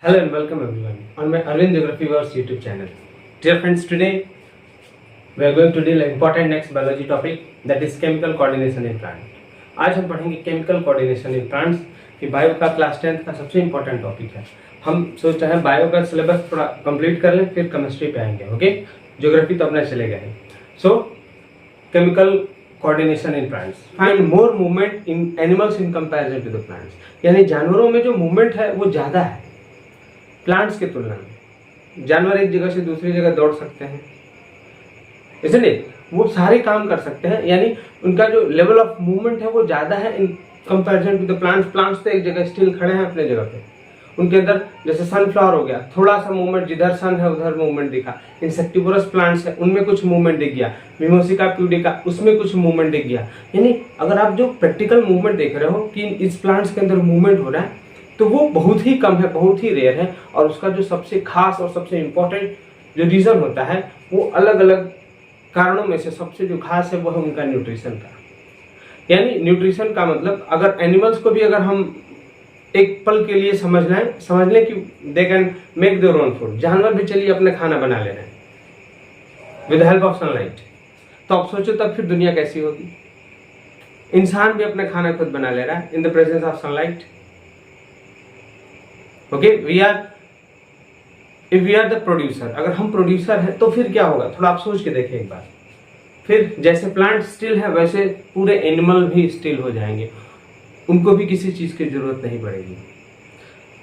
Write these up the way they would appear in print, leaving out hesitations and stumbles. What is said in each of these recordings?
Hello and welcome everyone on my Arvind Geography Wars YouTube channel. Dear friends, today we are going to deal important next biology topic, that is chemical coordination in plant. आज हम पढ़ेंगे chemical coordination in plants कि bio का class 10th का सबसे important topic है। हम सोच रहे हैं बायो का सिलेबस थोड़ा कंप्लीट कर लें, फिर केमिस्ट्री पे आएंगे। ओके, ज्योग्राफी तो अपना चले गए। So chemical coordination in plants, find more movement in animals in comparison to the plants. यानी जानवरों में जो मूवमेंट है वो ज़्यादा है प्लांट्स की तुलना में। जानवर एक जगह से दूसरी जगह दौड़ सकते हैं, इसलिए वो सारे काम कर सकते हैं, यानी उनका जो लेवल ऑफ मूवमेंट है वो ज़्यादा है in comparison to the plants. Plants तो एक जगह स्टिल खड़े हैं अपने जगह पे। उनके अंदर जैसे सनफ्लावर हो गया, थोड़ा सा मूवमेंट, जिधर सन है उधर मूवमेंट दिखा। इंसेक्टिवोरस प्लांट्स है, उनमें कुछ मूवमेंट दिख गया। मिमोसिका प्यूडिका, उसमें कुछ मूवमेंट दिख गया। यानी अगर आप जो प्रैक्टिकल मूवमेंट देख रहे हो कि इस प्लांट्स के अंदर मूवमेंट हो रहा है, तो वो बहुत ही कम है, बहुत ही रेयर है। और उसका जो सबसे खास और सबसे इम्पोर्टेंट जो रीज़न होता है, वो अलग अलग कारणों में से सबसे जो खास है वो है उनका न्यूट्रिशन का। यानी न्यूट्रिशन का मतलब, अगर एनिमल्स को भी अगर हम एक पल के लिए समझ लें कि they can make their own food. जानवर भी चलिए अपने खाना बना ले रहे हैं विद हेल्प ऑफ सनलाइट, तो आप सोचो तब फिर दुनिया कैसी होगी। इंसान भी अपना खाना खुद बना ले रहा है in the presence of sunlight. Okay, if we are the producer, अगर हम प्रोड्यूसर हैं तो फिर क्या होगा, थोड़ा आप सोच के देखें एक बार। फिर जैसे प्लांट स्टिल है वैसे पूरे एनिमल भी स्टिल हो जाएंगे, उनको भी किसी चीज की जरूरत नहीं पड़ेगी।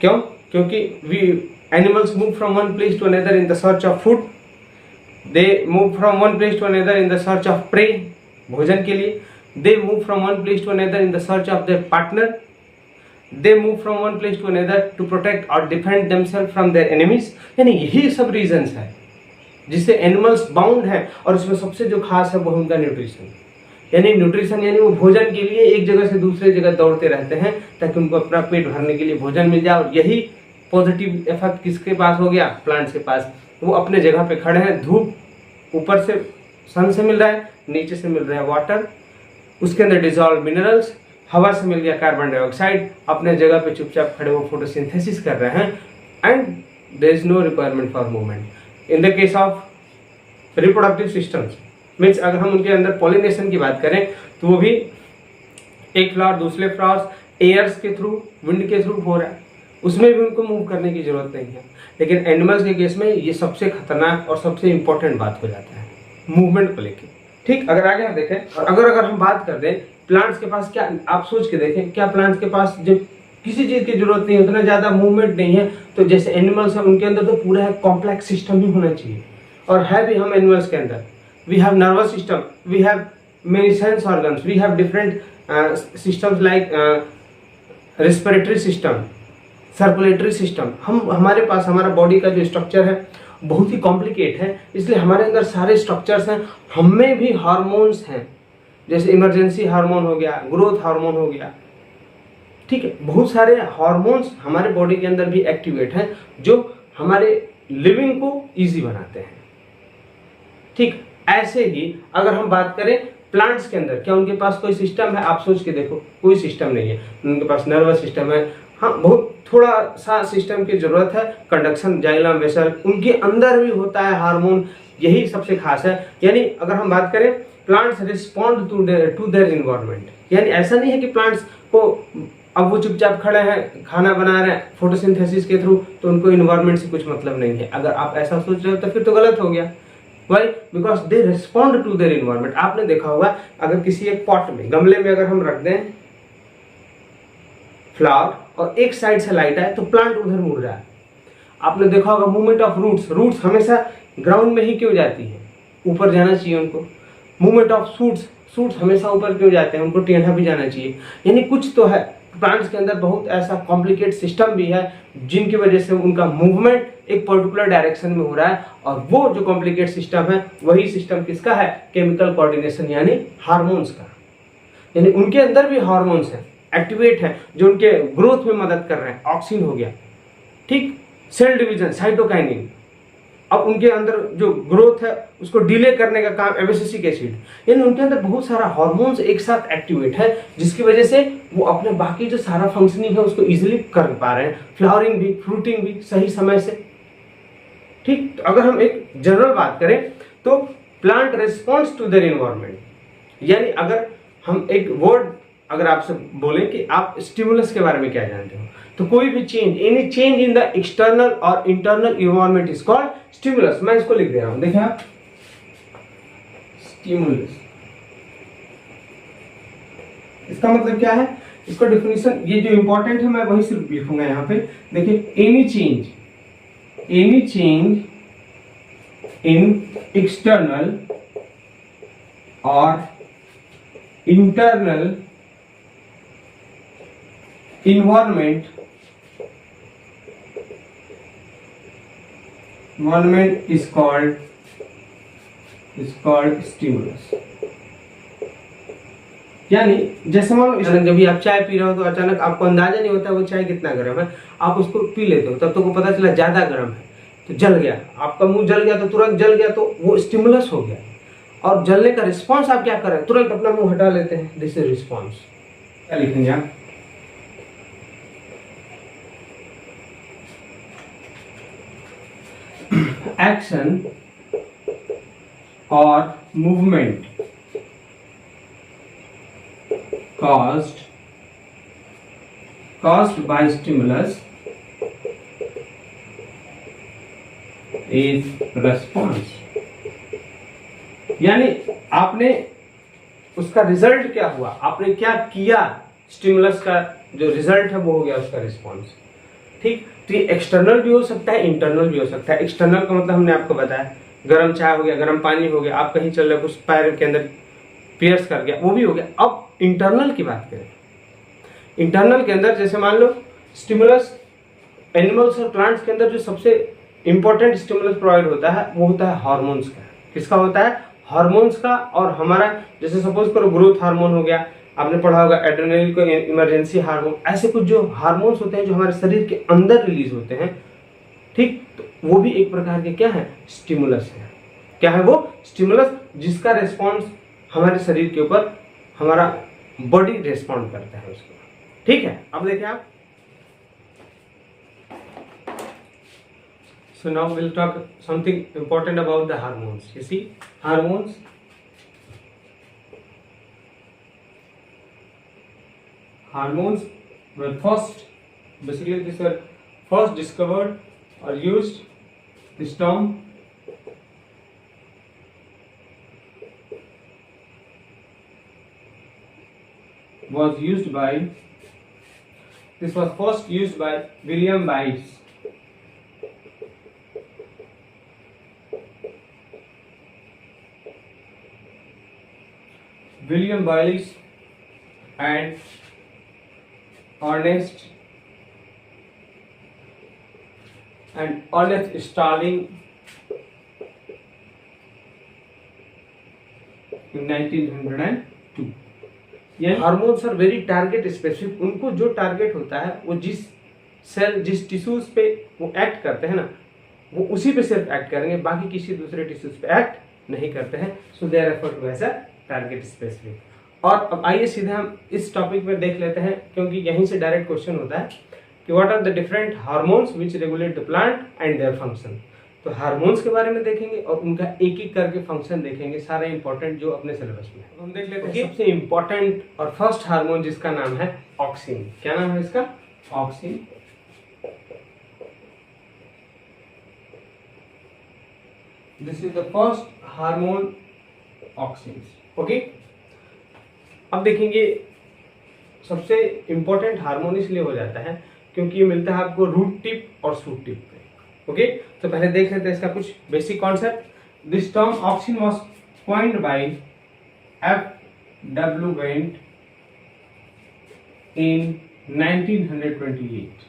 क्यों? क्योंकि animals move from one place to another in the search of food. They move from one place to another in the search of prey, भोजन के लिए। They move from one place to another in the search of their partner. They move from one place to another to protect or defend themselves from their enemies। यानी यही सब reasons है जिससे animals bound है। और इसमें सबसे जो खास है वो उनका न्यूट्रिशन। यानी न्यूट्रिशन यानी वो भोजन के लिए एक जगह से दूसरे जगह दौड़ते रहते हैं ताकि उनको अपना पेट भरने के लिए भोजन मिल जाए। और यही पॉजिटिव इफेक्ट किसके पास हो गया, प्लांट्स के पास। वो अपने जगह पे खड़े हैं, धूप ऊपर से सन से मिल रहा है, नीचे से मिल रहा है वाटर, उसके अंदर डिजॉल्व मिनरल्स, हवा से मिल गया कार्बन डाइऑक्साइड, अपने जगह पे चुपचाप खड़े वो फोटोसिंथेसिस कर रहे हैं and there is no requirement for movement. In the case of reproductive systems means, अगर हम उनके अंदर पॉलिनेशन की बात करें तो वो भी एक फ्लावर दूसरे फ्लावर्स एयर्स के थ्रू, विंड के थ्रू हो रहा है, उसमें भी उनको मूव करने की जरूरत नहीं है। लेकिन एनिमल्स के केस में ये सबसे खतरनाक और सबसे इंपॉर्टेंट बात हो जाता है मूवमेंट को लेकर। ठीक, अगर आगे हम देखें, अगर हम बात कर दें प्लांट्स के पास, क्या आप सोच के देखें, क्या प्लांट्स के पास जब किसी चीज की जरूरत नहीं है, उतना ज्यादा मूवमेंट नहीं है, तो जैसे एनिमल्स है उनके अंदर तो पूरा है कॉम्प्लेक्स सिस्टम ही होना चाहिए। और है भी हम एनिमल्स के अंदर, we have nervous system, we have many sense organs, we have different systems like respiratory system, circulatory system. हमारे पास हमारा बॉडी का जो स्ट्रक्चर है बहुत ही कॉम्प्लिकेट है, इसलिए हमारे अंदर सारे स्ट्रक्चर्स हैं। हमें भी हार्मोन्स हैं, जैसे इमरजेंसी हार्मोन हो गया, ग्रोथ हार्मोन हो गया। ठीक है, बहुत सारे हार्मोन्स हमारे बॉडी के अंदर भी एक्टिवेट हैं जो हमारे लिविंग को इजी बनाते हैं। ठीक, ऐसे ही अगर हम बात करें प्लांट्स के अंदर, क्या उनके पास कोई सिस्टम है? आप सोच के देखो, कोई सिस्टम नहीं है। उनके पास नर्वस सिस्टम है, हाँ बहुत थोड़ा सा सिस्टम की जरूरत है, कंडक्शन, जाइलम वेसल, उनके अंदर भी होता है हार्मोन, यही सबसे खास है। यानी अगर हम बात करें plants respond to their environment, यानी ऐसा नहीं है कि प्लांट्स को अब वो चुपचाप खड़े हैं, खाना बना रहे हैं फोटोसिंथेसिस के थ्रू, तो उनको इन्वायरमेंट से कुछ मतलब नहीं है। अगर आप ऐसा सोच रहे हो तो फिर तो गलत हो गया। Why? Because they respond to their environment. आपने देखा होगा, अगर किसी एक पॉट में, गमले में अगर हम रख दें फ्लावर और एक साइड से लाइट आए तो प्लांट उधर मुड़ रहा है। आपने देखा होगा मूवमेंट ऑफ रूट्स हमेशा ग्राउंड में ही क्यों जाती है, ऊपर जाना चाहिए उनको। मूवमेंट ऑफ सूट्स हमेशा ऊपर क्यों जाते हैं, उनको टेढ़ा भी जाना चाहिए। यानी कुछ तो है प्लांट्स के अंदर, बहुत ऐसा कॉम्प्लिकेट सिस्टम भी है जिनकी वजह से उनका मूवमेंट एक पर्टिकुलर डायरेक्शन में हो रहा है। और वो जो कॉम्प्लिकेट सिस्टम है वही सिस्टम किसका है? केमिकल कोऑर्डिनेशन यानी हार्मोन्स का। यानी उनके अंदर भी हार्मोन्स हैं, एक्टिवेट है, जो उनके ग्रोथ में मदद कर रहे हैं। ऑक्सिन हो गया, ठीक, सेल डिवीजन, साइटोकाइनिन, अब उनके अंदर जो ग्रोथ है उसको डिले करने का काम एब्सिसिक एसिड, यानी उनके अंदर बहुत सारा हार्मोन्स एक साथ एक्टिवेट है, जिसकी वजह से वो अपने बाकी जो सारा फंक्शनिंग है उसको इजीली कर पा रहे हैं, फ्लावरिंग भी, फ्रूटिंग भी सही समय से। ठीक, तो अगर हम एक जनरल बात करें तो plant response to their environment, यानी अगर हम एक वर्ड अगर आपसे बोलें कि आप स्टिमुलस के बारे में क्या जानते हो, तो कोई भी change, any change in the external और internal environment is called stimulus. मैं इसको लिख दे रहा हूं, देखिए आप, स्टिमुलस, इसका मतलब क्या है, इसका डेफिनेशन ये जो इंपॉर्टेंट है मैं वही सिर्फ लिखूंगा यहां पे। देखिए, एनी चेंज इन एक्सटर्नल और internal environment is called stimulus। यानी जैसे मान लो जब भी आप चाय पी रहे हो तो अचानक आपको अंदाजा नहीं होता वो चाय कितना गर्म है, आप उसको पी लेते हो, तब तो को पता चला ज्यादा गर्म है तो जल गया, आपका मुंह जल गया तो तुरंत जल गया, तो वो स्टिमुलस हो गया। और जलने का रिस्पॉन्स आप क्या कर रहे हैं, तुरंत अपना मुंह हटा लेते हैं, दिस इज रिस्पॉन्स। क्या लिखेंगे आप, action or movement caused by stimulus is response। यानी आपने उसका रिजल्ट क्या हुआ, आपने क्या किया, स्टिमुलस का जो रिजल्ट है वो हो गया उसका रिस्पॉन्स। ठीक, तो ये एक्सटर्नल भी हो सकता है, इंटरनल भी हो सकता है। एक्सटर्नल का मतलब हमने आपको बताया, गर्म चाय हो गया, गर्म पानी हो गया, आप कहीं चल रहे कुछ पैर के अंदर पियर्स कर गया, वो भी हो गया। अब इंटरनल की बात करें, इंटरनल के अंदर जैसे मान लो स्टिमुलस, एनिमल्स और प्लांट्स के अंदर जो सबसे इंपॉर्टेंट स्टिमुलस प्रोवाइड होता है वो होता है हार्मोन्स का। किसका होता है, हार्मोन्स का। और हमारा जैसे सपोज करो ग्रोथ हार्मोन हो गया, आपने पढ़ा होगा एड्रेनलिन को इमरजेंसी हार्मोन, ऐसे कुछ जो हार्मोन्स होते हैं जो हमारे शरीर के अंदर रिलीज होते हैं। ठीक, तो वो भी एक प्रकार के क्या है, स्टिमुलस है। क्या है वो, स्टिमुलस, जिसका रिस्पॉन्स हमारे शरीर के ऊपर हमारा बॉडी रिस्पॉन्ड करता है उसको। ठीक है, अब देखिए आप, so now we'll talk something important about the hormones। you see, hormones were basically these were first discovered or used. This term was first used by William Bayes. William Bayes and Ernest Starling in 1902। ये hormones are very target specific. उनको जो target होता है वो जिस cell, जिस tissues पे वो एक्ट करते हैं ना, वो उसी पे सिर्फ एक्ट करेंगे, बाकी किसी दूसरे टिश्यूज पे एक्ट नहीं करते हैं। So they are referred to as a target specific. और अब आइए सीधे हम इस टॉपिक पे देख लेते हैं, क्योंकि यहीं से डायरेक्ट क्वेश्चन होता है कि what are the different hormones which regulate the plant and their function. तो हार्मोन्स के बारे में देखेंगे और उनका एक एक करके फंक्शन देखेंगे, सारे इंपॉर्टेंट जो अपने सिलेबस में है। हम देख लेते हैं सबसे इंपॉर्टेंट और फर्स्ट हार्मोन जिसका नाम है ऑक्सिन। क्या नाम है इसका, auxin. This is the first hormone, auxin. Okay, अब देखेंगे सबसे इंपॉर्टेंट हार्मोन इसलिए हो जाता है क्योंकि ये मिलता है आपको रूट टिप और शूट टिप पे। ओके, तो पहले देख लेते हैं इसका कुछ basic concept. This term auxin was coined bye F.W. Wendt in 1928।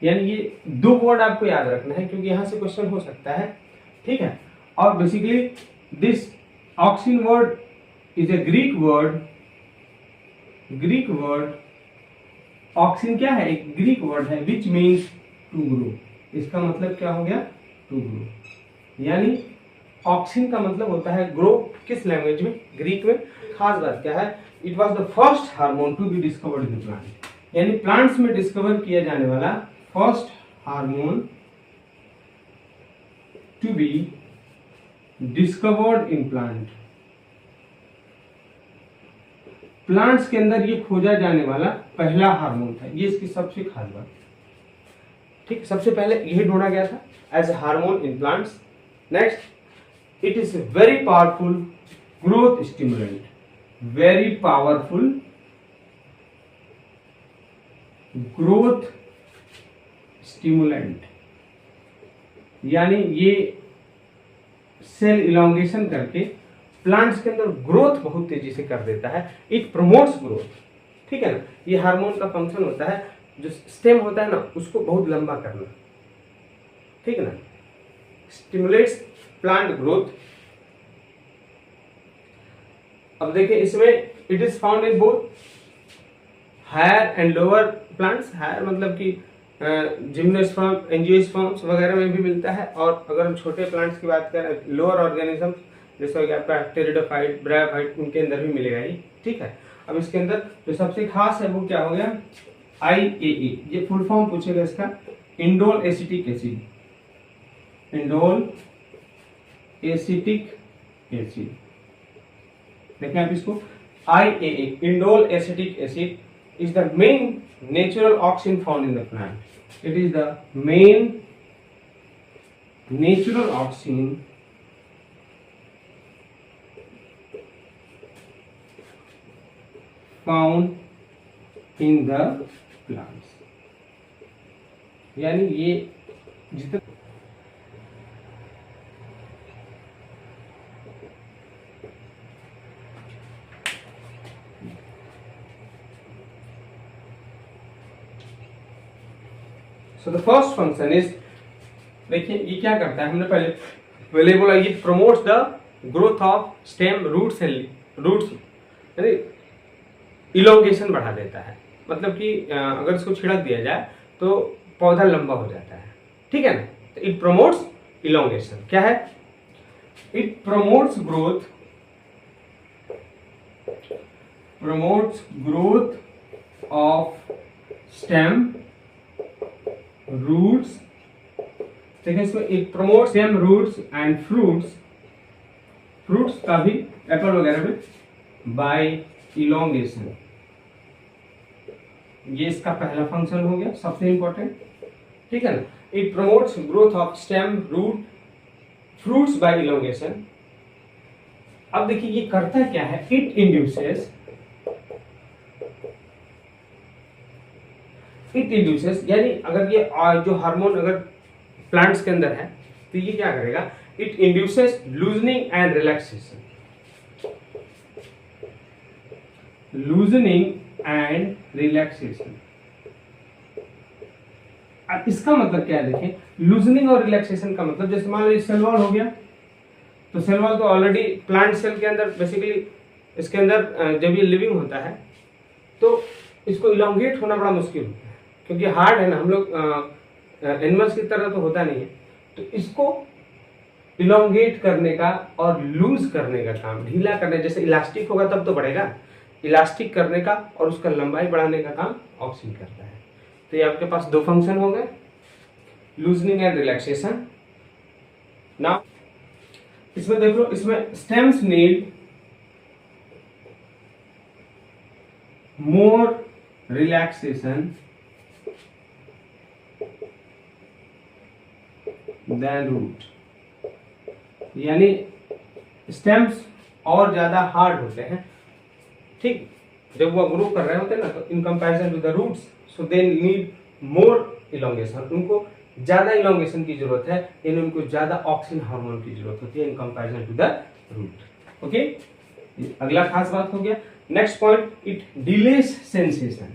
यानी ये दो वर्ड आपको याद रखना है क्योंकि यहां से क्वेश्चन हो सकता है। ठीक है, और basically this auxin word is a Greek word. Auxin क्या है, एक ग्रीक वर्ड है विच मीन्स टू ग्रो। इसका मतलब क्या हो गया, टू ग्रो। यानी ऑक्सिन का मतलब होता है ग्रो, किस लैंग्वेज में? ग्रीक में। खास बात क्या है, it was the first hormone to be discovered in plant, यानी प्लांट्स में डिस्कवर किया जाने वाला first hormone to be discovered in plant. Plants के अंदर ये खोजा जाने वाला पहला हार्मोन था, ये इसकी सबसे खास बात। ठीक, सबसे पहले यही ढूंढा गया था as a hormone in plants. Next, it is very powerful growth stimulant, very powerful growth stimulant, यानी ये सेल इलोंगेशन करके प्लांट्स के अंदर ग्रोथ बहुत तेजी से कर देता है। इट प्रमोट्स ग्रोथ, ठीक है ना। ये हार्मोन का फंक्शन होता है, जो स्टेम होता है ना उसको बहुत लंबा करना, ठीक है ना। Stimulates plant growth. अब देखिए इसमें it is found in both higher and lower plants. Higher मतलब कि जिम्नोस्पर्म, एंजियोस्पर्म्स वगैरह में भी मिलता है, और अगर हम छोटे प्लांट्स की बात करें, लोअर ऑर्गेनिज्म जैसे हो गया आपका टेरिडोफाइट, ब्रायोफाइट, उनके अंदर भी मिलेगा ये, ठीक है। अब इसके अंदर जो सबसे खास है वो क्या हो गया, IAA, ये फुल फॉर्म पूछेगा इसका, indole acetic acid, indole acetic acid. देखें आप इसको, IAA, indole acetic acid is the main natural auxin found in the plant. It is the main natural auxin found in the plants. यानी ये जितना So the first function is, देखिए ये क्या करता है, हमने पहले बोला ये promotes the growth of stem, roots and roots, यानी इलोंगेशन बढ़ा देता है। मतलब कि अगर इसको छिड़क दिया जाए तो पौधा लंबा हो जाता है, ठीक है ना। तो इट प्रमोट्स इलोंगेशन। क्या है, it promotes growth of stem, roots, देखिए इसमें एक promote stem, roots and fruits, fruits का भी एप्पल वगैरह में, बाय इलोंगेशन। ये इसका पहला फंक्शन हो गया, सबसे इंपॉर्टेंट, ठीक है ना। It promotes growth of stem, root, fruits by elongation. अब देखिए ये करता क्या है, इट इंड्यूसेस, यानी अगर ये जो हार्मोन अगर प्लांट्स के अंदर है तो ये क्या करेगा, it induces loosening and relaxation, loosening and relaxation. अब इसका मतलब क्या है, देखें लूजनिंग और रिलैक्सेशन का मतलब, जैसे मान लो सेल वॉल हो गया, तो सेल वॉल तो ऑलरेडी प्लांट सेल के अंदर बेसिकली इसके अंदर जब ये लिविंग होता है तो इसको इलोंगेट होना बड़ा मुश्किल होता है, क्योंकि हार्ड है ना, हम लोग एनिमल्स की तरह तो होता नहीं है। तो इसको इलोंगेट करने का और लूज करने का काम, ढीला करने, जैसे इलास्टिक होगा तब तो बढ़ेगा, इलास्टिक करने का और उसका लंबाई बढ़ाने का काम ऑक्सिन करता है। तो ये आपके पास दो फंक्शन हो गए, लूजनिंग एंड रिलैक्सेशन। नाउ इसमें देख लो, इसमें stems need more relaxation than root, यानी स्टेम्स और ज्यादा हार्ड होते हैं, ठीक, जब वो ग्रो कर रहे होते हैं ना, तो in comparison to the roots, so they need more elongation, उनको ज्यादा इलोंगेशन की जरूरत है, यानी उनको ज्यादा ऑक्सिन हार्मोन की जरूरत होती है in comparison to the root. Okay, अगला खास बात हो गया। Next point, it delays senescence,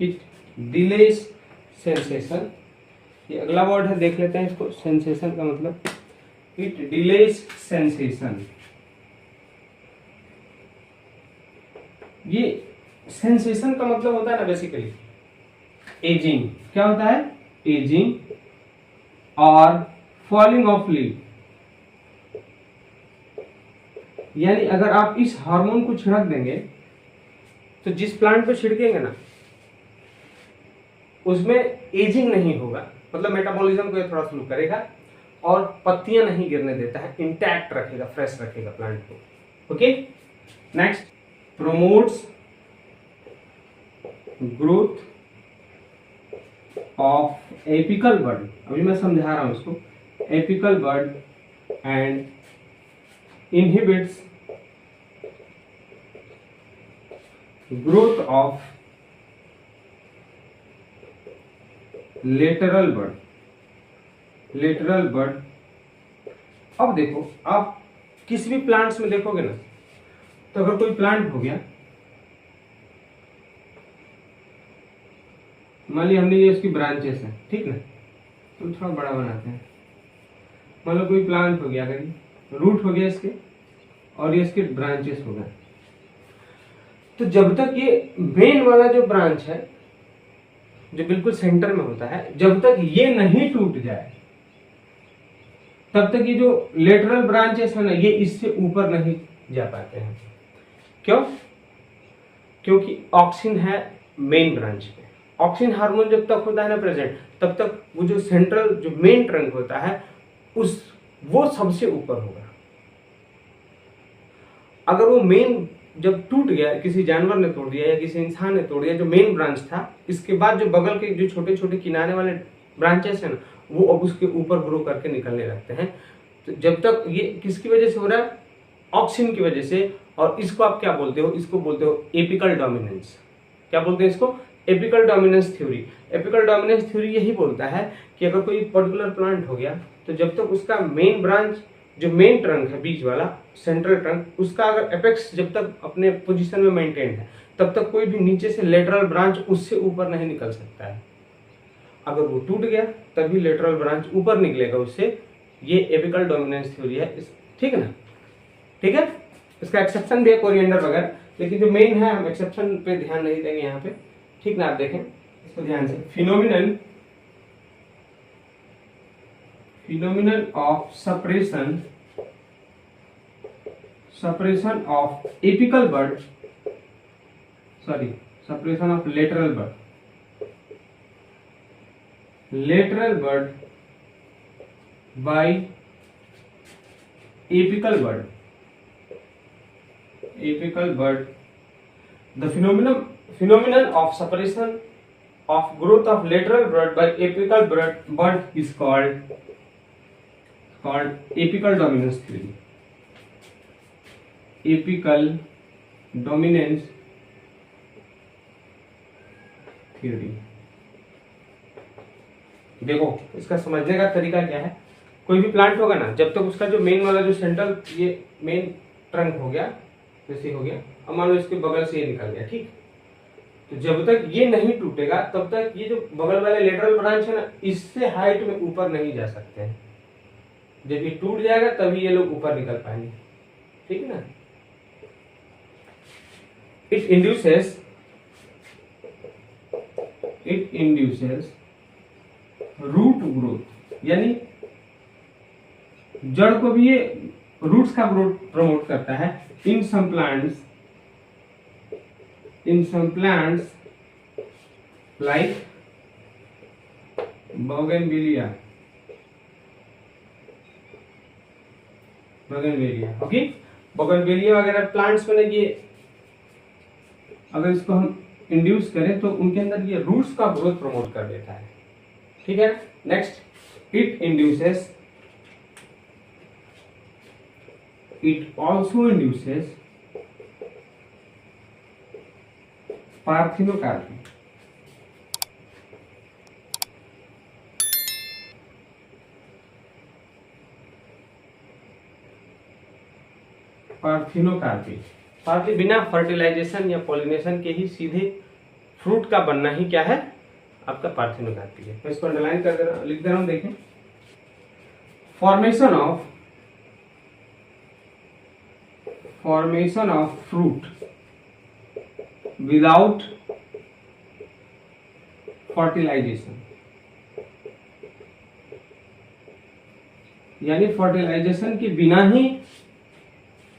it delays senescence. ये अगला वर्ड है, देख लेते हैं इसको, सेंसेशन का मतलब, इट डिलेज सेंसेशन। ये सेंसेशन का मतलब होता है ना बेसिकली एजिंग। क्या होता है, एजिंग और फॉलिंग ऑफ लीफ, यानी अगर आप इस हार्मोन को छिड़क देंगे तो जिस प्लांट पे छिड़केंगे ना उसमें एजिंग नहीं होगा, मतलब मेटाबॉलिज्म को ये थोड़ा स्लो करेगा और पत्तियां नहीं गिरने देता है, इंटैक्ट रखेगा, फ्रेश रखेगा प्लांट को। Okay, next, promotes growth of apical bud, अभी मैं समझा रहा हूं इसको, apical bud and inhibits growth of lateral bud, lateral bud. अब देखो, आप किसी भी प्लांट्स में देखोगे ना, तो अगर कोई प्लांट हो गया, मान ली हमने ये इसकी ब्रांचेस हैं, ठीक ना, तो थोड़ा बड़ा बनाते हैं, मान लो कोई प्लांट हो गया, अगर ये रूट हो गया इसके और ये इसके ब्रांचेस हो गए, तो जब तक ये मेन वाला जो ब्रांच है जो बिल्कुल सेंटर में होता है, जब तक ये नहीं टूट जाए तब तक ये जो लेटरल ब्रांचेस है ना, ये इससे ऊपर नहीं जा पाते हैं। क्यों? क्योंकि ऑक्सिन है मेन ब्रांच पे, ऑक्सिन हार्मोन जब तक होता है ना प्रेजेंट, तब तक वो जो सेंट्रल जो मेन ट्रंक होता है वो सबसे ऊपर होगा। अगर वो मेन जब टूट गया, किसी जानवर ने तोड़ दिया या किसी इंसान ने तोड़ दिया, जो मेन ब्रांच था, इसके बाद जो बगल के जो छोटे छोटे किनारे वाले ब्रांचेस हैं ना, वो अब उसके ऊपर ग्रो करके निकलने लगते हैं। तो जब तक ये किसकी वजह से हो रहा है? ऑक्सिन की वजह से। और इसको आप क्या बोलते हो? इसको बोलते हो एपिकल डोमिनेंस। क्या बोलते हैं इसको? Apical dominance theory. Apical dominance theory यही बोलता है कि अगर कोई पर्टिकुलर प्लांट हो गया, तो जब तक उसका मेन ब्रांच जो मेन ट्रंक है, बीच वाला सेंट्रल ट्रंक, उसका अगर एपेक्स जब तक अपने पोजीशन में मेंटेन है, तब तक कोई भी नीचे से लेटरल ब्रांच उससे ऊपर नहीं निकल सकता है। अगर वो टूट गया तभी लेटरल ब्रांच ऊपर निकलेगा उससे। ये एपिकल डोमिनेंस थ्योरी है, ठीक है ना? ठीक है, इसका एक्सेप्शन भी है कोरिएंडर वगैरह, लेकिन जो मेन है हम एक्सेप्शन पे ध्यान नहीं देंगे यहाँ पे, ठीक ना? आप देखें इसको ध्यान से। phenomenon of suppression of apical bud, suppression of lateral bud by apical bud. The phenomenon of suppression of growth of lateral bud by apical bud is called apical dominance theory. Apical dominance theory. देखो इसका समझने का तरीका क्या है। कोई भी plant होगा ना, जब तक उसका जो मेन वाला जो सेंट्रल ये मेन ट्रंक हो गया, जैसे हो गया, अब मान लो इसके बगल से ये निकल गया, ठीक, तो जब तक ये नहीं टूटेगा तब तक ये जो बगल वाले लेटरल ब्रांच है ना, इससे हाइट में ऊपर नहीं जा सकते हैं। जब ये टूट जाएगा तभी ये लोग ऊपर निकल पाएंगे, ठीक है ना? It induces रूट ग्रोथ, यानी जड़ को भी ये रूट्स का ग्रोथ प्रमोट करता है। In some plants like bougainvillea, okay. Bougainvillea वगैरह प्लांट्स में ये अगर इसको हम इंड्यूस करें तो उनके अंदर ये रूट्स का ग्रोथ प्रमोट कर देता है, ठीक है। Next, it also induces parthenocarpy. Parthi बिना फर्टिलाइजेशन या पॉलिनेशन के ही सीधे फ्रूट का बनना ही क्या है? आपका पार्थिनोकार्पी है। मैं इसको अंडरलाइन कर दे रहा हूं, लिख दे रहा हूं, देखें। Formation of fruit without fertilization, यानी फर्टिलाइजेशन के बिना ही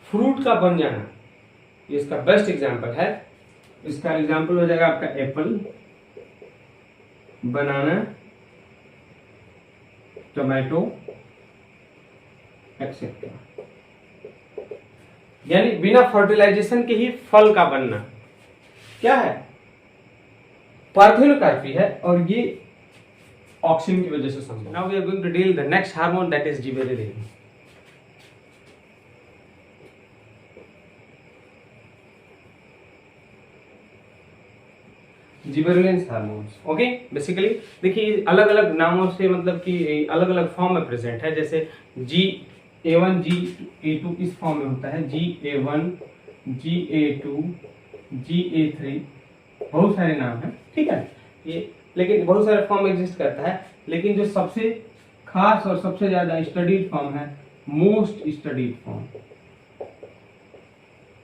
फ्रूट का बन जाना, ये इसका बेस्ट एग्जांपल है। इसका एग्जांपल हो जाएगा आपका एप्पल, बनाना, टोमेटो एक्सेट्रा। यानी बिना फर्टिलाइजेशन के ही फल का बनना क्या है, पार्थेनोकार्पी है, और ये ऑक्सिन की वजह से संभव। Now we are going to deal the next hormone, that is gibberellin. Gibberellins hormones, okay. Basically देखिए अलग अलग नामों से, मतलब कि अलग अलग फॉर्म में प्रेजेंट है। जैसे GA1 GA2 इस फॉर्म में होता है, GA1 GA2 GA3, बहुत सारे नाम हैं, ठीक है ये, लेकिन बहुत सारे फॉर्म एग्जिस्ट करता है। लेकिन जो सबसे खास और सबसे ज्यादा स्टडीड फॉर्म है, मोस्ट स्टडीड फॉर्म,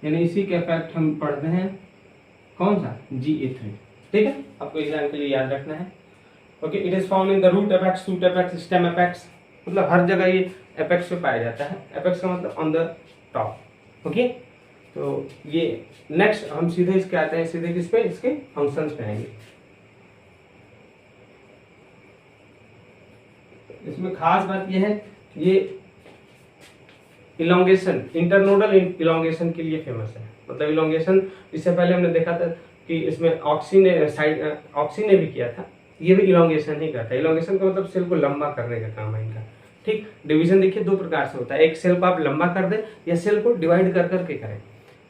यानी इसी के इफेक्ट हम पढ़ते हैं, कौन सा, GA3, ठीक है, आपको एग्जाम के लिए याद रखना है। Okay, it is found in the root apex, shoot apex, stem apex, मतलब हर जगह ये एपेक्स पे पाया जाता है। एपेक्स का मतलब ऑन द टॉप, ओके। तो ये नेक्स्ट हम सीधे इसके आते हैं, सीधे किस पे, इसके फंक्शंस पे आएंगे। इसमें खास बात ये है, ये इलोंगेशन, इंटरनोडल इलोंगेशन के लिए फेमस है। मतलब इलोंगेशन, इससे पहले हमने देखा था कि इसमें ऑक्सीन ने भी किया था, ये भी इलोंगेशन ही करता है। इलोंगेशन का मतलब सेल को लंबा करने का काम है इनका, ठीक। डिवीजन देखिए दो प्रकार से होता है, एक सेल को आप लंबा कर दें या सेल को डिवाइड कर करके करें।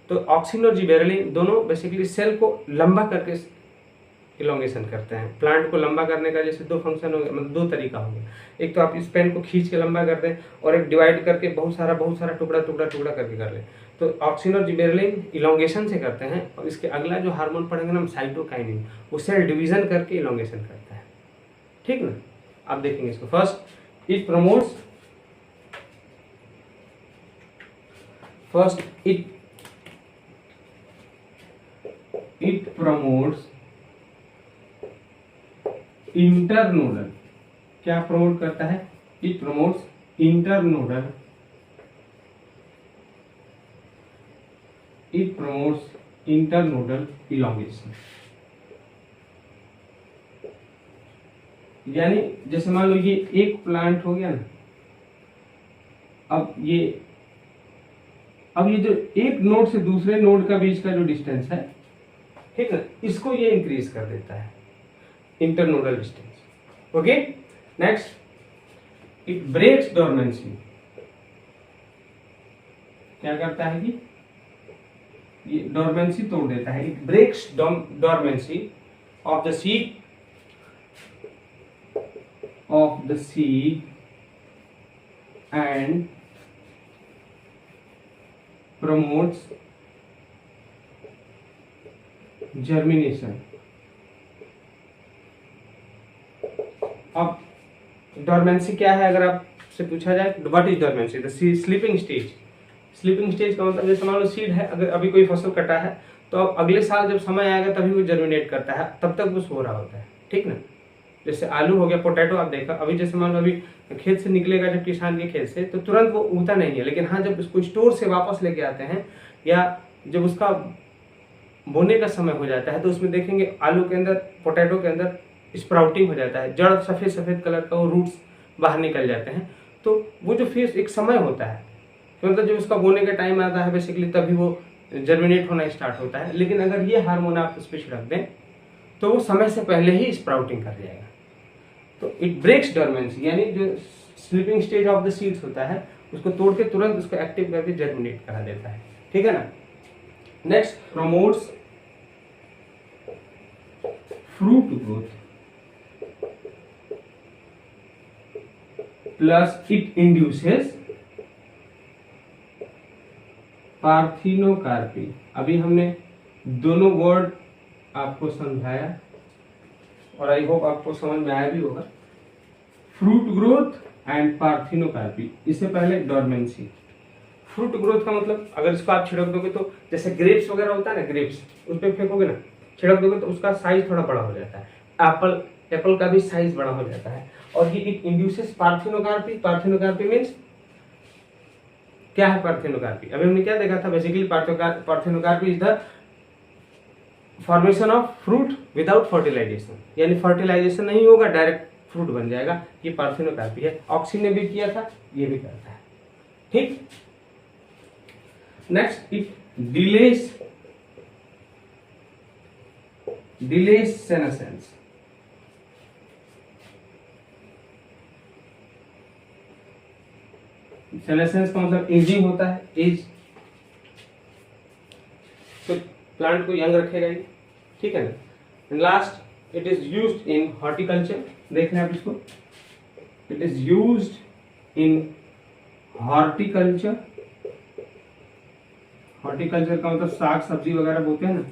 तो ऑक्सिन और जिबेरेलिन दोनों बेसिकली सेल को लंबा करके इलोंगेशन करते हैं। प्लांट को लंबा करने का जैसे दो फंक्शन हो गए, मतलब दो तरीका हो गया। एक तो आप इस पेन को खींच के लंबा कर दें, और एक डिवाइड करके बहुत सारा टुकड़ा करके कर लें। तो ऑक्सिन और जिबेरेलिन इलोंगेशन से करते हैं, और इसके अगला जो हार्मोन पढ़ेंगे ना हम, साइटोकाइनिन, वो सेल डिवीजन करके इलोंगेशन करता है, ठीक ना। आप देखेंगे इसको। फर्स्ट इट प्रमोट्स इंटरनोडल, क्या प्रमोट करता है, इट प्रमोट्स इंटरनोडल इलोंगेशन। यानी जैसे मान लो ये एक प्लांट हो गया ना, अब ये जो एक नोड से दूसरे नोड का बीच का जो डिस्टेंस है, ठीक है, इसको ये इंक्रीज कर देता है, internodal distance, okay. Next, it breaks dormancy, क्या करता है कि ये डोरमेंसी तोड़ देता है। It breaks dormancy of the seed and promotes germination. अब डोरमेंसी क्या है, अगर आपसे पूछा जाए what is dormancy, the sleeping stage. Sleeping stage का मतलब जैसे मान लो सीड है, अगर अभी कोई फसल कटा है तो अब अगले साल जब समय आएगा तभी वो जर्मिनेट करता है, तब तक वो सो रहा होता है, ठीक ना। जैसे आलू हो गया, पोटैटो, आप देखा अभी, जैसे मान लो अभी खेत से निकलेगा जब किसान के खेत से, तो तुरंत वो उगता नहीं है, लेकिन हाँ जब उसको स्टोर से वापस लेके आते हैं या जब उसका बोने का समय हो जाता है, तो उसमें देखेंगे आलू के अंदर, पोटैटो के अंदर स्प्राउटिंग हो जाता है, जड़ सफेद कलर का, वो रूट्स बाहर निकल जाते हैं। तो वो जो फिर एक समय होता है, मतलब जब उसका बोने का टाइम आता है बेसिकली, तभी वो जर्मिनेट होना स्टार्ट होता है। लेकिन अगर ये हार्मोन आप उस पर छिड़क दें तो वो समय से पहले ही स्प्राउटिंग कर जाएगा। तो इट ब्रेक्स डोरमेंसी, यानी जो sleeping stage of the seeds होता है उसको तोड़ के तुरंत उसको एक्टिव करके जर्मिनेट करा देता है, ठीक है ना। Next, promotes fruit growth plus it induces parthenocarpy. अभी हमने दोनों वर्ड आपको समझाया और आई होप आपको समझ में आया भी होगा, फ्रूट ग्रोथ एंड पार्थिनोकार्पी। इससे पहले डोरमेंसी। फ्रूट ग्रोथ का मतलब अगर इसको आप छिड़क दोगे तो जैसे ग्रेप्स वगैरह होता है ना, ग्रेप्स उस पर फेंकोगे ना, छिड़क दोगे तो उसका साइज थोड़ा बड़ा हो जाता है। एप्पल का भी साइज बड़ा हो जाता है। और ये it induces parthenocarpy. Parthenocarpy means क्या है पार्थेनोकार्पी? अभी हमने क्या देखा था? Basically parthenocarpy is the formation of fruit without fertilization, यानी फर्टिलाइजेशन नहीं होगा, डायरेक्ट फ्रूट बन जाएगा। ये पार्थेनोकार्पी है। ऑक्सी ने भी किया था, ये भी करता है। ठीक। Next, it delays senescence. Senescence का मतलब एजिंग होता है, एज, तो प्लांट को यंग रखेगा ये, ठीक है ना। Last, it is used in horticulture. देख रहे हैं आप इसको, it is used in horticulture. Horticulture का मतलब साग सब्जी वगैरह बोते हैं ना,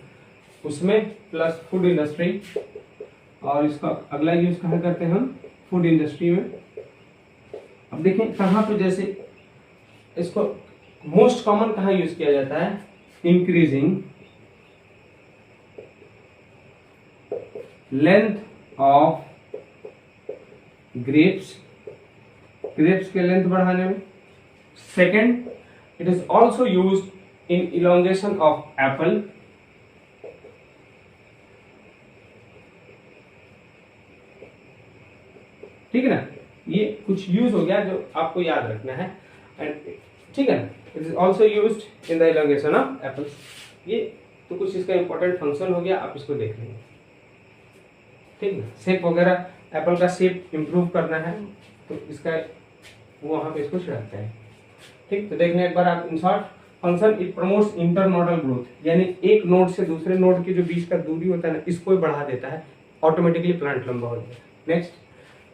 उसमें, प्लस फूड इंडस्ट्री। और इसका अगला यूज कहाँ करते हैं हम? फूड इंडस्ट्री में। अब देखें कहाँ पे, जैसे इसको मोस्ट कॉमन कहाँ यूज किया जाता है? Increasing length of grapes, grapes के लेंथ बढ़ाने में। Second, it is also used in elongation of Apple. ठीक है ना, ये कुछ यूज हो गया जो आपको याद रखना है। एंड ठीक है ना, it is also used in the elongation of apples. ये तो कुछ इसका इंपॉर्टेंट फंक्शन हो गया, आप इसको देख लेंगे। ठीक है, शेप वगैरह, एप्पल का शेप इंप्रूव करना है तो इसका वो वहां पे इसको छिड़कते हैं। ठीक, तो देखने एक बार आप in short function, it promotes internodal growth, यानी एक नोड से दूसरे नोड के जो बीच का दूरी होता है ना, इसको बढ़ा देता है, ऑटोमेटिकली प्लांट लंबा हो जाएगा। नेक्स्ट,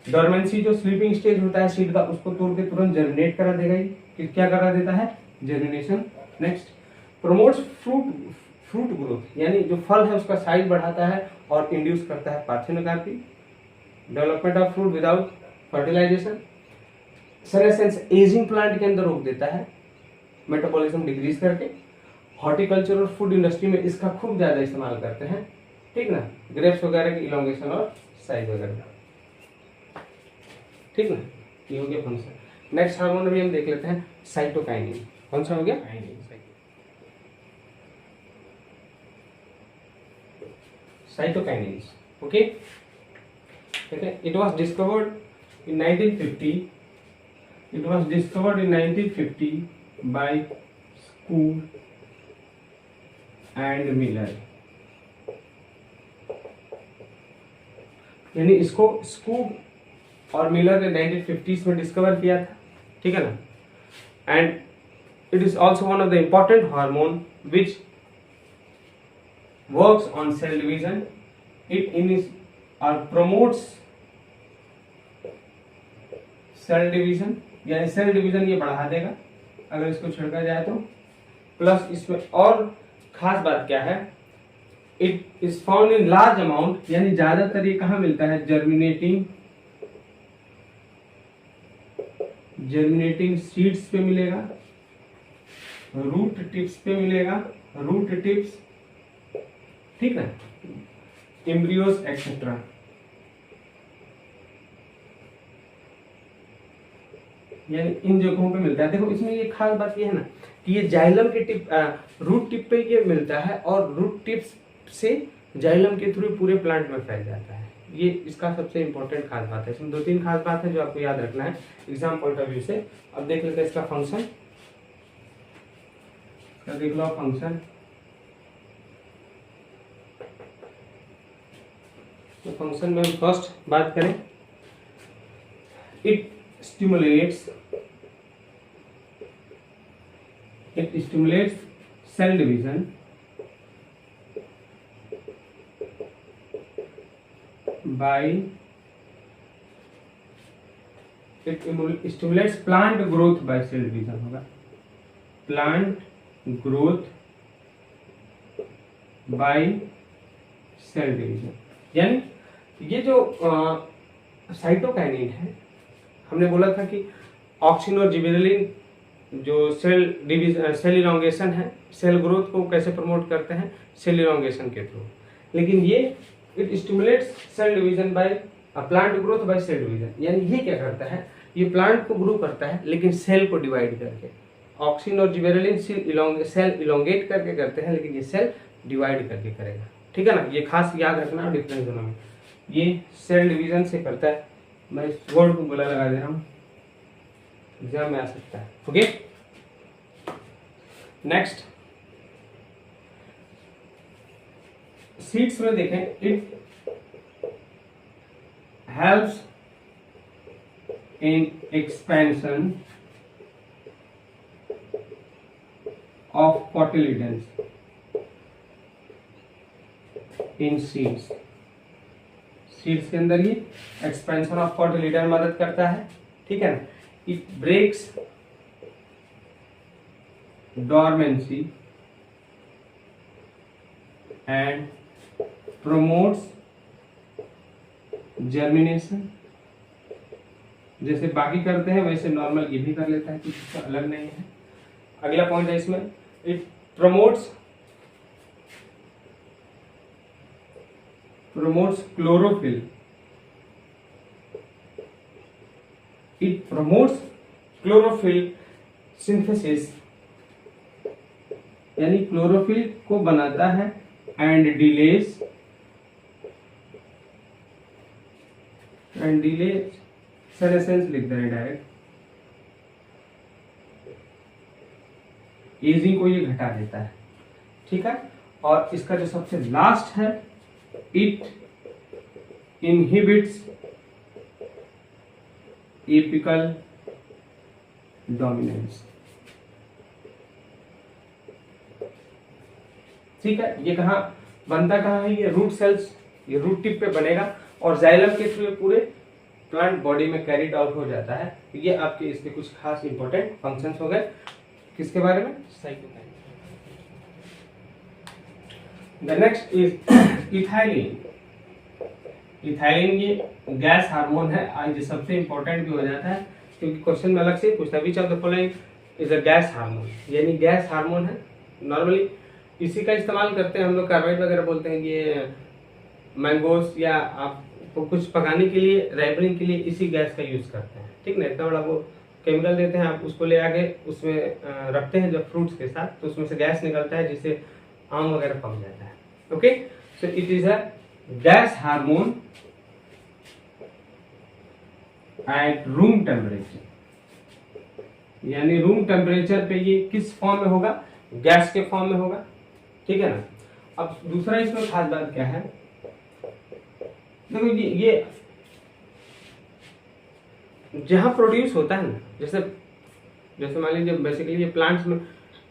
डोरमेंसी, जो स्लीपिंग स्टेज होता है सीड का, उसको तोड़ के तुरंत जर्मिनेट करा देगा। ये क्या करा देता है? Germination. Next, promotes fruit growth, यानी जो फल है उसका साइज बढ़ाता है और इंड्यूस करता है parthenocarpy. Development of fruit without fertilization. Senescence, ageing plant के अंदर रोक देता है, मेटाबॉलिज्म डिक्रीज करके। हॉर्टिकल्चर और फूड इंडस्ट्री में इसका खूब ज्यादा इस्तेमाल करते हैं। ठीक ना, ग्रेप्स वगैरह की इलोंगेशन और साइज वगैरह। ठीक ना, ये हो गया फंक्शन। नेक्स्ट हार्मोन भी हम देख लेते हैं, साइटोकाइनिन। कौन सा हो गया? साइटोकाइनिन। ओके, ठीक है। It was discovered in 1950। It was discovered in 1950 bye school and Miller. यानी इसको स्कूल और मिलर ने 1950s में डिस्कवर किया था। ठीक है ना। And it is also one of the important hormone which works on sale division. It in और प्रोमोट्स सेल डिवीजन, यानी सेल डिवीजन ये बढ़ा देगा अगर इसको छिड़का जाए तो। प्लस इसमें और खास बात क्या है, it is found in large amount, यानी ज्यादातर ये कहाँ मिलता है? जर्मिनेटिंग सीड्स पे मिलेगा, रूट टिप्स पे मिलेगा, रूट टिप्स, ठीक ना, एम्ब्रियोस एक्सेट्रा। यानी इन जगहों पे मिलता है। देखो इसमें ये खास बात ये है ना कि ये जाइलम के टिप, रूट टिप पे ये मिलता है और रूट टिप्स से जाइलम के थ्रू पूरे प्लांट में फैल जाता है। ये इसका सबसे इंपॉर्टेंट खास बात है। इसमें 2-3 खास बात है जो आपको याद रखना है एग्जाम पॉइंट ऑफ व्यू से। अब देख लेते हैं इसका फंक्शन। देख लो फंक्शन। तो फंक्शन में हम फर्स्ट बात करें, it stimulates cell division by it stimulates plant growth by cell division होगा, plant growth by cell division। यानी ये जो साइटोकाइनिन है, हमने बोला था कि ऑक्सिन और जिबेरेलिन जो सेल इलोंगेशन है, सेल ग्रोथ को कैसे प्रमोट करते हैं? सेल इलोंगेशन के थ्रू। लेकिन ये it stimulates cell division by plant growth by cell division, यानी ये क्या करता है? ये प्लांट को ग्रो करता है लेकिन सेल को डिवाइड करके। ऑक्सिन और जिबेरेलिन सेल इलोंगेट करके करते हैं, लेकिन ये सेल डिवाइड करके करेगा। ठीक है ना, ये खास याद रखना डिफरेंस दोनों में। ये सेल डिवीजन से करता है। मैं इस वर्ड को बोला लगा दे रहा हूँ, एग्जाम में आ सकता है। ओके, नेक्स्ट सीड्स में देखें, it helps in expansion of cotyledons in seeds. Seeds के अंदर ही एक्सपेंशन ऑफ कोटिलिडन मदद करता है। ठीक है ना, it breaks dormancy and promotes germination. जैसे बाकी करते हैं वैसे नॉर्मल ये भी कर लेता है, कुछ अलग नहीं है। अगला पॉइंट है इसमें, it promotes chlorophyll. It promotes chlorophyll synthesis, यानी क्लोरोफिल को बनाता है, एंड डिलेज सेनेसेंस लिख दें डायरेक्ट, एजिंग को ये घटा देता है। ठीक है, और इसका जो सबसे लास्ट है, इट इनहिबिट्स एपिकल डोमिनेंस। ठीक है, ये कहाँ बनता कहाँ है, ये रूट सेल्स, ये रूट टिप पे बनेगा और जाइलम के थ्रू पूरे प्लांट बॉडी में कैरिड आउट हो जाता है। तो ये आपके इसके कुछ खास इंपॉर्टेंट फंक्शंस हो गए। किसके बारे में, cytokine. The next is ethylene. Ethylene ये गैस हार्मोन है, आज सबसे इंपॉर्टेंट भी हो जाता है क्योंकि क्वेश्चन में अलग से पूछता है, which of the following is a gas hormone, यानी गैस हार्मोन है। नॉर्मली इसी का इस्तेमाल करते हैं हम लोग, कार्बाइड वगैरह बोलते हैं कि ये मैंगोस या आपको कुछ पकाने के लिए, रैपरिंग के लिए इसी गैस का यूज करते हैं। ठीक ना, इतना बड़ा वो केमिकल देते हैं, आप उसको ले आके उसमें रखते हैं जब फ्रूट्स के साथ, तो उसमें से गैस निकलता है जिससे आम वगैरह पक जाता है। Okay, so it is a gas hormone at room temperature, यानी रूम टेम्परेचर पे ये किस फॉर्म में होगा, गैस के फॉर्म में होगा। ठीक है ना। अब दूसरा इसमें खास बात क्या है, देखो ये जहां प्रोड्यूस होता है ना, जैसे मान लीजिए बेसिकली ये प्लांट्स में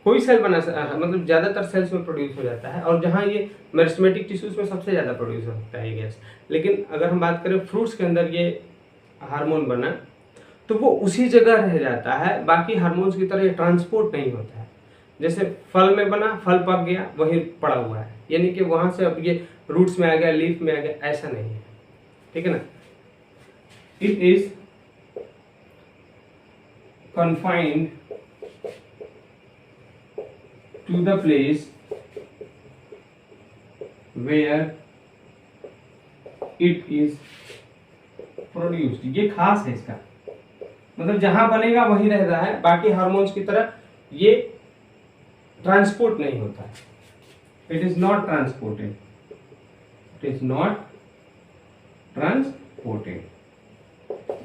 कोई सेल मतलब ज्यादातर सेल्स में प्रोड्यूस हो जाता है, और जहां ये मेरिस्टेमेटिक टिश्यूज में सबसे ज्यादा प्रोड्यूस होता है ये गैस। लेकिन अगर हम बात करें फ्रूट्स के अंदर ये हार्मोन बना तो वो उसी जगह रह जाता है, बाकी हार्मोन्स की तरह ये ट्रांसपोर्ट नहीं होता है। जैसे फल में बना, फल पक गया, वही पड़ा हुआ है, यानी कि वहां से अब ये रूट्स में आ गया, लीफ में आ गया, ऐसा नहीं है। ठीक है ना। It is confined to the place where it is produced। ये खास है इसका, मतलब जहां बनेगा वही रहता है, बाकी हार्मोन्स की तरह ये ट्रांसपोर्ट नहीं होता है। It is not transported, it is not transported.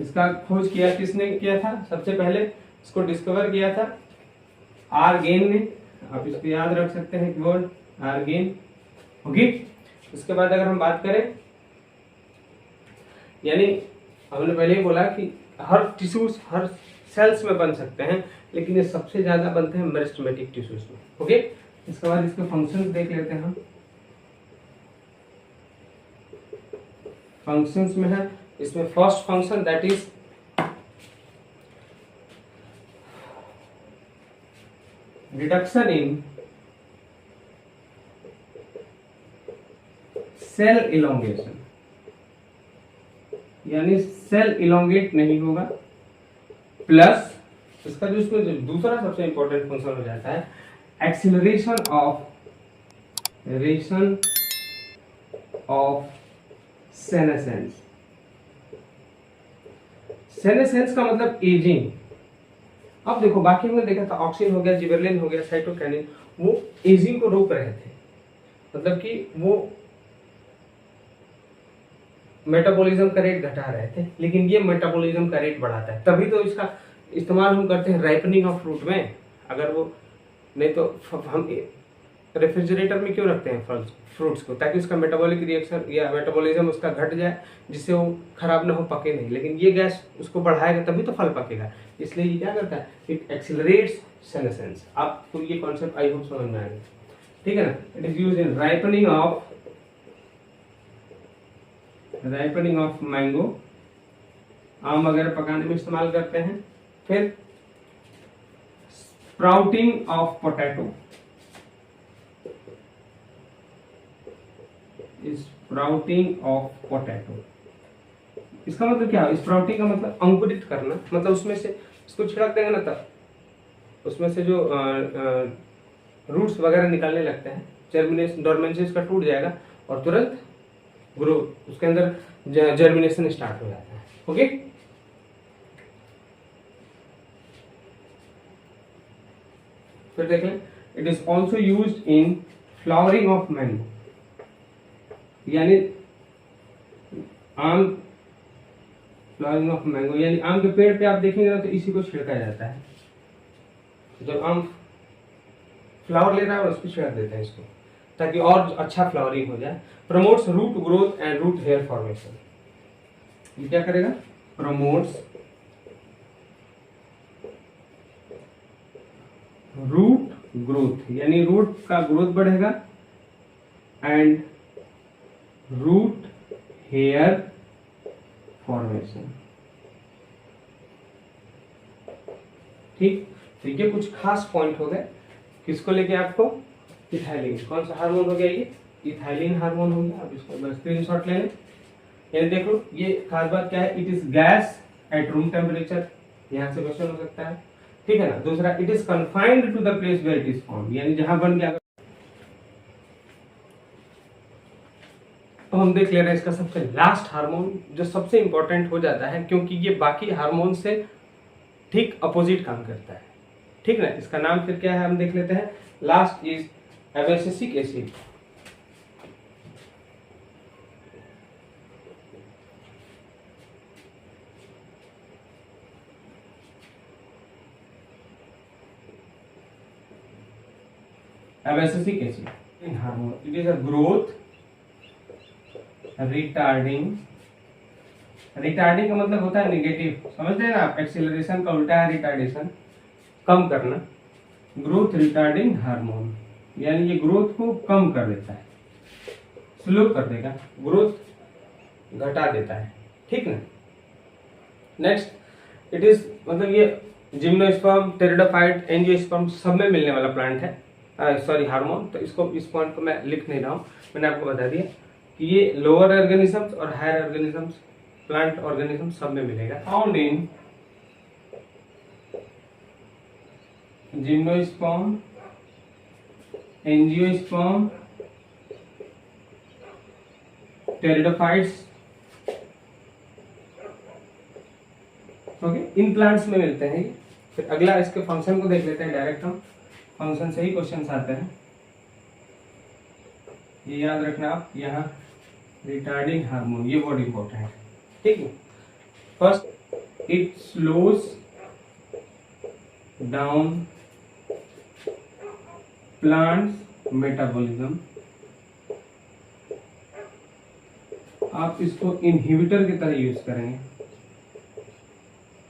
इसका खोज किया किसने किया था, सबसे पहले इसको डिस्कवर किया था आर्गेन ने। आप इसको याद रख सकते हैं कीवर्ड आर्गेन। ओके, उसके बाद अगर हम बात करें, यानी हमने पहले ही बोला कि हर टिश्यूज, हर सेल्स में बन सकते हैं, लेकिन ये सबसे ज्यादा बनते हैं मेरिस्टेमेटिक टिश्यूज में। ओके, इसके बाद इसके फंक्शंस देख लेते हैं हम। फंक्शंस में है इसमें first function that is reduction in cell elongation, यानी सेल इलोंगेट नहीं होगा, प्लस इसका जो इसमें जो दूसरा सबसे इंपॉर्टेंट फंक्शन हो जाता है एक्सीलरेशन ऑफ सेनेसेंस। सेनेसेंस का मतलब एजिंग, अब देखो बाकी हमने देखा था ऑक्सिन हो गया, जिबरेलिन हो गया, साइटोकिनिन, वो एजिंग को रोक रहे थे, मतलब कि वो मेटाबॉलिज्म का रेट घटा रहे थे, लेकिन ये मेटाबॉलिज्म का रेट बढ़ाता है। तभी तो इसका इस्तेमाल हम करते हैं राइपनिंग ऑफ फ्रूट में। अगर वो नहीं तो हम रेफ्रिजरेटर में क्यों रखते हैं फल फ्रूट्स को, ताकि उसका मेटाबॉलिक रिएक्शन या मेटाबॉलिज्म उसका घट जाए, जिससे वो खराब ना हो, पके नहीं। लेकिन ये गैस उसको बढ़ाएगा तभी तो फल पकेगा। इसलिए ये क्या करता है, इट एक्सिलरेट्स सेनेसेंस। आपको ये कॉन्सेप्ट आई होप समझ में आएगा, ठीक है ना। It is used in ripening of mango, आम वगैरह पकाने में इस्तेमाल करते हैं। फिर sprouting of potato, sprouting of potato, इसका मतलब क्या है? स्प्राउटिंग का मतलब अंकुरित करना, मतलब उसमें से इसको छिड़क देंगे ना तब उसमें से जो रूट्स वगैरह निकलने लगते हैं, जर्मिनेशन, डोरमेंसी का टूट जाएगा और तुरंत ग्रोथ, उसके अंदर जर्मिनेशन स्टार्ट हो जाता है। ओके, फिर देख लें, it is also used in flowering of mango, यानी आम, फ्लावरिंग ऑफ मैंगो यानी आम के पेड़ पे आप देखेंगे ना तो इसी को छिड़का जाता है। जब आम फ्लावर ले रहा है उस पर छिड़क देते हैं इसको, ताकि और अच्छा फ्लावरिंग हो जाए। Promotes root growth and root hair formation, ये क्या करेगा? प्रमोट्स रूट ग्रोथ, यानी रूट का ग्रोथ बढ़ेगा, एंड रूट हेयर फॉर्मेशन। ठीक, तो ये कुछ खास पॉइंट हो गए किसको लेके आपको? इथाइलिन। कौन सा हार्मोन हो गया ये? इथाइलिन हार्मोन हो गया। आप इसको बस स्क्रीनशॉट ले लें। ये देखो, ये खास बात क्या है? It is gas at room temperature, यहां से क्वेश्चन हो सकता है, ठीक है ना। दूसरा, it is confined to the place where it is form, यानी जहां बन गया। तो हम देख ले रहे हैं इसका सबसे लास्ट हार्मोन, जो सबसे इंपॉर्टेंट हो जाता है, क्योंकि ये बाकी हार्मोन से ठीक अपोजिट काम करता है, ठीक ना। इसका नाम फिर क्या है हम देख लेते हैं। Last is abscisic acid. Abscisic acid in hormone, it is a growth retarding. Retarding का मतलब होता है नेगेटिव, समझते हैं ना आप। एक्सीलरेशन का उल्टा है रिटार्डेशन, कम करना। ग्रोथ रिटार्डिंग हार्मोन, यानी ये ग्रोथ को कम कर देता है, स्लो कर देगा, ग्रोथ घटा देता है, ठीक ना। नेक्स्ट, इट इज मतलब ये जिम्नोस्पर्म, टेरिडोफाइट, एंजियोस्पर्म सब में मिलने वाला प्लांट है, सॉरी हार्मोन। तो इसको, इस पॉइंट को मैं लिख नहीं रहा हूँ, मैंने आपको बता दिया कि ये लोअर ऑर्गेनिजम्स और हायर ऑर्गेनिजम्स, प्लांट ऑर्गेनिज्म सब में मिलेगा। Found in gymnosperm, angiosperm, pteridophytes, okay, in plants में मिलते हैं। फिर अगला इसके फंक्शन को देख लेते हैं डायरेक्ट हम, फंक्शन से ही क्वेश्चंस आते हैं, ये याद रखना आप। यहाँ रिटार्डिंग हार्मोन, ये बहुत इंपॉर्टेंट है, ठीक है। First, it slows down plants metabolism. आप इसको इनहिबिटर की तरह यूज करेंगे।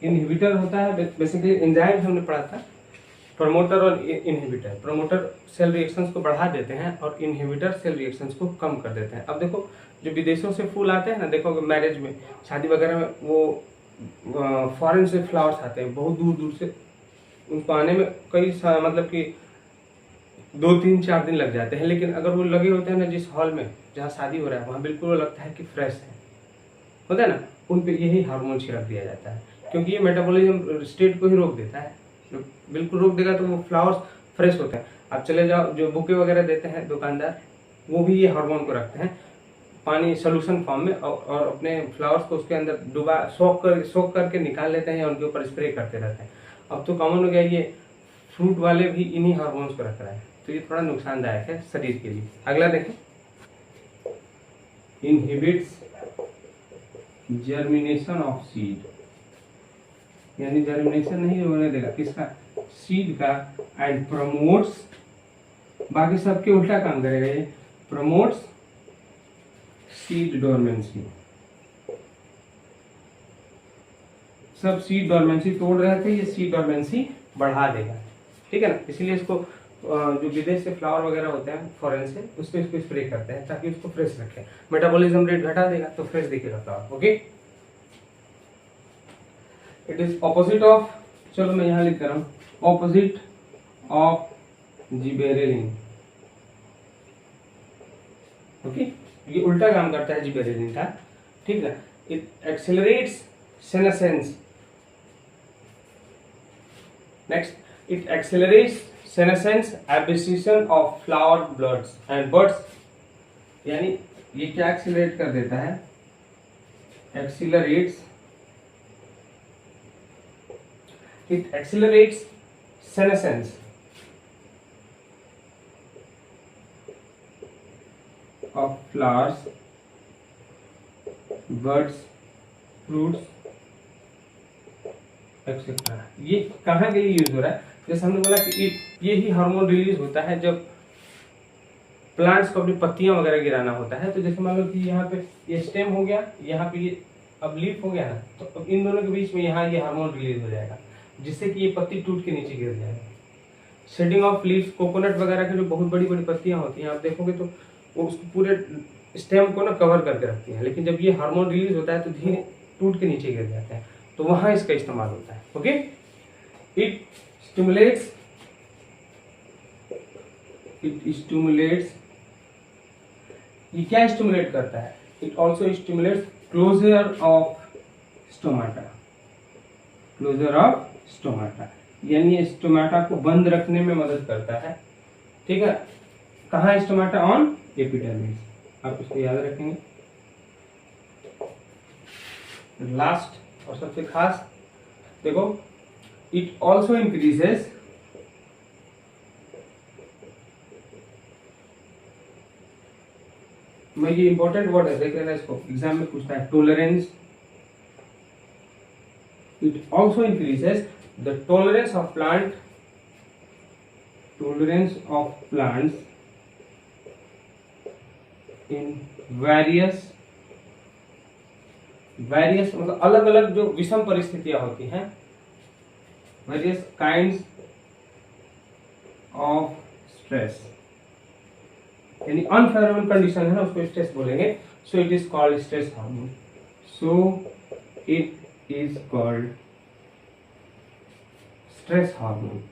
इनहिबिटर होता है बेसिकली, एंजाइम हमने पढ़ा था, प्रमोटर और इनहिबिटर। प्रमोटर सेल रिएक्शंस को बढ़ा देते हैं और इनहिबिटर सेल रिएक्शंस को कम कर देते हैं। अब देखो, जो विदेशों से फूल आते हैं ना, देखो मैरिज में, शादी वगैरह में, वो फॉरेन से फ्लावर्स आते हैं, बहुत दूर दूर से। उनको आने में कई मतलब कि 2-3-4 दिन लग जाते हैं, लेकिन अगर वो लगे होते हैं ना जिस हॉल में जहाँ शादी हो रहा है, वहाँ बिल्कुल वो लगता है कि फ्रेश है, होता है ना। उन पे यही हार्मोन छिड़क दिया जाता है, क्योंकि ये मेटाबॉलिज्म स्टेट को ही रोक देता है। बिल्कुल रोक देगा तो वो फ्लावर्स फ्रेश होते हैं। आप चले जाओ, जो बुके वगैरह देते हैं दुकानदार, वो भी ये हार्मोन को रखते हैं पानी सोल्यूशन फॉर्म में, और अपने फ्लावर्स को उसके अंदर डुबा सोख करके निकाल लेते हैं या उनके ऊपर स्प्रे करते रहते हैं। अब तो कॉमन हो गया ये फ्रूट वाले भी इन्हीं हार्मोन्स को रख रहा है, तो ये थोड़ा नुकसानदायक है शरीर के लिए। अगला देखें, इनहिबिट्स जर्मिनेशन ऑफ सीड, यानी जर्मिनेशन नहीं होने देगा किसका, सीड का, एंड प्रमोट्स, बाकी सबके उल्टा काम करेगा ये, प्रमोट्स सीड डोरमेंसी। सब सीड डोरमेंसी तोड़ रहे थे, ये सीड डोरमेंसी बढ़ा देगा, ठीक है ना। इसीलिए इसको जो विदेश से फ्लावर वगैरह होते हैं फॉरेन से, उसमें इसको स्प्रे करते हैं ताकि उसको फ्रेश रखे। मेटाबॉलिज्म रेट घटा देगा तो फ्रेश दिखेगा flower. Okay, it is opposite of, चलो मैं यहाँ लिख रहा हूँ, ऑपोजिट ऑफ जिबेरेलिन। ओके, ये उल्टा काम करता है जिबेरेलिन का, ठीक है। It accelerates senescence, next, it accelerates senescence, abscission of flower buds and buds, यानी ये क्या एक्सीलरेट कर देता है, accelerates, it accelerates senescence of flowers, buds, fruits etcetera. ये कहाँ के लिए यूज हो रहा है, जैसे हमने बोला कि ये ही हार्मोन रिलीज होता है जब प्लांट्स को अपनी पत्तियां वगैरह गिराना होता है। तो जैसे मान लो कि यहाँ पे ये स्टेम हो गया, यहाँ पे ये अब लीफ हो गया ना, तो अब इन दोनों के बीच में यहाँ ये हार्मोन रिलीज हो जाएगा, जिससे कि ये पत्ती टूट के नीचे गिर जाएगा। शेडिंग ऑफ लीव्स, कोकोनट वगैरह की जो बहुत बड़ी बड़ी पत्तियां होती हैं, आप देखोगे तो वो उसको पूरे स्टेम को ना कवर करके रखती हैं, लेकिन जब ये हार्मोन रिलीज होता है तो धीरे टूट के नीचे गिर जाते हैं, तो वहां इसका इस्तेमाल होता है। ओके, इट स्टिमुलेट्स ये क्या स्टिमुलेट करता है, it also stimulates closure of stomata, closure of stomata, यानी ये स्टोमाटा को बंद रखने में मदद करता है, ठीक है। कहाँ स्टोमाटा, ऑन एपिडर्मिस, आप इसको याद रखेंगे। लास्ट और सबसे खास देखो, इट ऑल्सो इंक्रीजेस मैं ये इंपॉर्टेंट वर्ड है, देख लेना इसको, एग्जाम में पूछता है, tolerance. It also increases the tolerance of plants in various मतलब अलग अलग जो विषम परिस्थितियां होती हैं, वेरियस काइंड्स ऑफ स्ट्रेस, यानी अनफेवरेबल कंडीशन है ना, उसको स्ट्रेस बोलेंगे। So it is called stress hormone, stress hormone.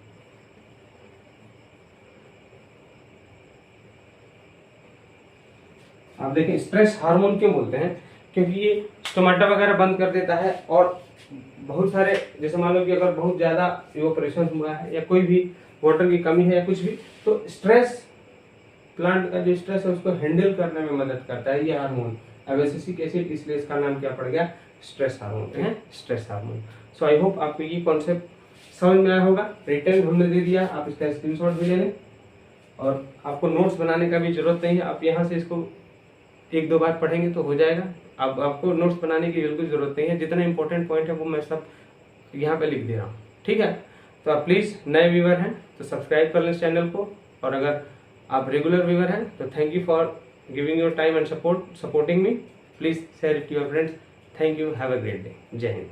आप देखें स्ट्रेस हार्मोन क्यों बोलते हैं, क्योंकि ये स्टोमाटा वगैरह बंद कर देता है, और बहुत सारे, जैसे मान लो कि अगर बहुत ज्यादा इवोपरेशन हुआ है या कोई भी वाटर की कमी है या कुछ भी, तो स्ट्रेस, प्लांट का जो स्ट्रेस है उसको हैंडल करने में मदद करता है ये हार्मोन एब्सिसिक एसिड, इसलिए इसका नाम क्या पड़ गया, स्ट्रेस हार्मोन है, stress hormone. So I hope आपको ये कॉन्सेप्ट समझ में आया होगा। रिटर्न हमने दे दिया, आप इसका स्क्रीनशॉट भी ले लें, और आपको नोट्स बनाने का भी जरूरत नहीं है, आप यहाँ से इसको एक दो बार पढ़ेंगे तो हो जाएगा। अब आपको नोट्स बनाने की बिल्कुल जरूरत नहीं है, जितना इंपॉर्टेंट पॉइंट है वो मैं सब यहाँ पे लिख दे रहा हूँ, ठीक है। तो आप प्लीज़ नए व्यूअर हैं तो सब्सक्राइब कर लें इस चैनल को, और अगर आप रेगुलर व्यूअर हैं तो thank you for giving your time and supporting me. Please share it to your friends. Thank you, have a great day. जय हिंद।